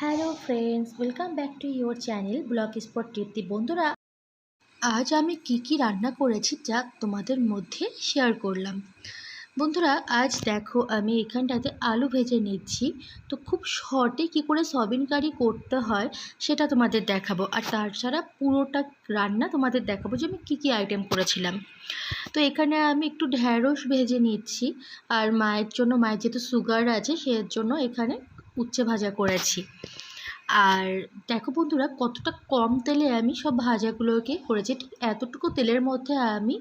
Hello friends, welcome back to your channel blog spot Tripti. বন্ধুরা, আজ আমি কি রান্না করেছি যা তোমাদের মধ্যে শেয়ার করলাম। বন্ধুরা, আজ দেখো আমি এখানটাতে আলু ভেজে নিচ্ছি। তো খুব শর্টে কি করে সয়াবিন কারি করতে হয় সেটা তোমাদের দেখাবো, আর তাছাড়া পুরোটা রান্না তোমাদের দেখাবো যে আমি কী আইটেম করেছিলাম। তো এখানে আমি একটু ঢ্যাঁড়স ভেজে নিচ্ছি, আর মায়ের যেহেতু সুগার আছে সের জন্য এখানে উচ্ছে ভাজা করেছি। আর দেখো বন্ধুরা, কতটা কম তেলে আমি সব ভাজাগুলোকে করেছি। ঠিক এতটুকু তেলের মধ্যে আমি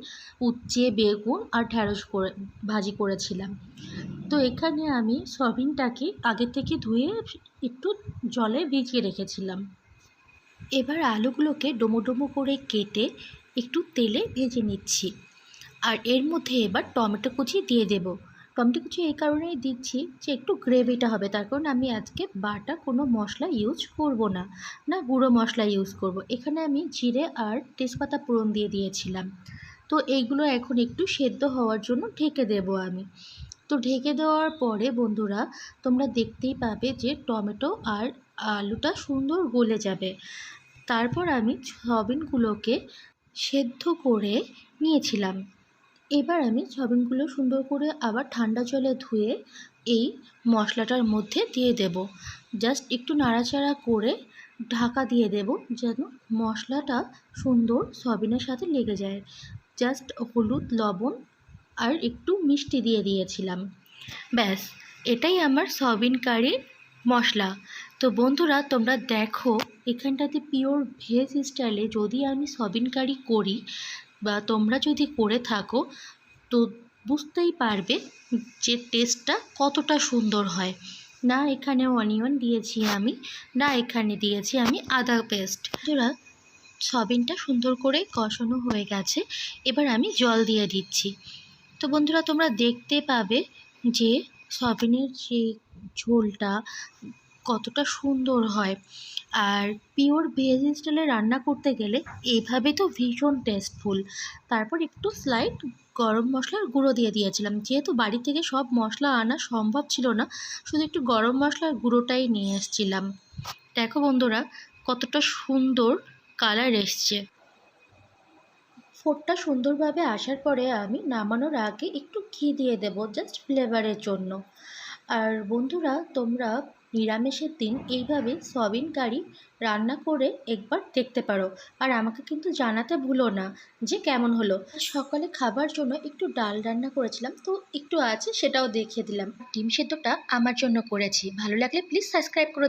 উচ্ছে, বেগুন আর ঢ্যাঁড়স ভাজি করেছিলাম। তো এখানে আমি সয়াবিনটাকে আগে থেকে ধুয়ে একটু জলে ভিজিয়ে রেখেছিলাম। এবার আলুগুলোকে ডোমো ডোমো করে কেটে একটু তেলে ভেজে নিচ্ছি। আর এর মধ্যে এবার টমেটো কুচি দিয়ে দেব। টমেটো কুচি এই কারণেই দিচ্ছি যে একটু গ্রেভিটা হবে, তার কারণ আমি আজকে বাটা কোনো মশলা ইউজ করব না, গুঁড়ো মশলা ইউজ করব। এখানে আমি জিরে আর তেজপাতা ফোড়ন দিয়ে দিয়েছিলাম। তো এইগুলো এখন একটু সেদ্ধ হওয়ার জন্য ঢেকে দেব আমি। তো ঢেকে দেওয়ার পরে বন্ধুরা, তোমরা দেখতেই পাবে যে টমেটো আর আলুটা সুন্দর গলে যাবে। তারপর আমি সয়াবিনগুলোকে সেদ্ধ করে নিয়েছিলাম। এবার আমি সয়াবিনগুলো সুন্দর করে আবার ঠান্ডা জলে ধুয়ে এই মশলাটার মধ্যে দিয়ে দেব। জাস্ট একটু নাড়াচাড়া করে ঢাকা দিয়ে দেব যেন মশলাটা সুন্দর সয়াবিনের সাথে লেগে যায়। জাস্ট হলুদ, লবণ আর একটু মিষ্টি দিয়ে দিয়েছিলাম। ব্যাস, এটাই আমার সয়াবিন কারির মশলা। তো বন্ধুরা, তোমরা দেখো এখানটাতে পিওর ভেজ স্টাইলে যদি আমি সয়াবিন কারি করি বা তোমরা যদি করে থাকো, তো বুঝতেই পারবে যে টেস্টটা কতটা সুন্দর হয়। না এখানে অনিয়ন দিয়েছি আমি, না এখানে দিয়েছি আমি আদা পেস্ট। বন্ধুরা, সয়াবিনটা সুন্দর করে কষানো হয়ে গেছে, এবার আমি জল দিয়ে দিচ্ছি। তো বন্ধুরা, তোমরা দেখতে পাবে যে সয়াবিনের যে ঝোলটা কতটা সুন্দর হয়। আর পিওর ভেজ স্টাইলে রান্না করতে গেলে এইভাবে তো ভীষণ টেস্টফুল। তারপর একটু স্লাইড গরম মশলার গুঁড়ো দিয়ে দিয়েছিলাম, যেহেতু বাড়ি থেকে সব মশলা আনা সম্ভব ছিল না, শুধু একটু গরম মশলার গুঁড়োটাই নিয়ে এসেছিলাম। দেখো বন্ধুরা, কতটা সুন্দর কালার এসছে। ফোড়টা সুন্দরভাবে আসার পরে আমি নামানোর আগে একটু ঘি দিয়ে দেব জাস্ট ফ্লেভারের জন্য। আর বন্ধুরা, তোমরা নিরামিষের দিন এইভাবে সয়াবিন কারি রান্না করে একবার দেখতে পারো, আর আমাকে কিন্তু জানাতে ভুলো না যে কেমন হলো। সকালে খাবার জন্য একটু ডাল রান্না করেছিলাম, তো একটু আছে সেটাও দেখিয়ে দিলাম। ডিম সেদ্ধটা আমার জন্য করেছি। ভালো লাগলে প্লিজ সাবস্ক্রাইব করে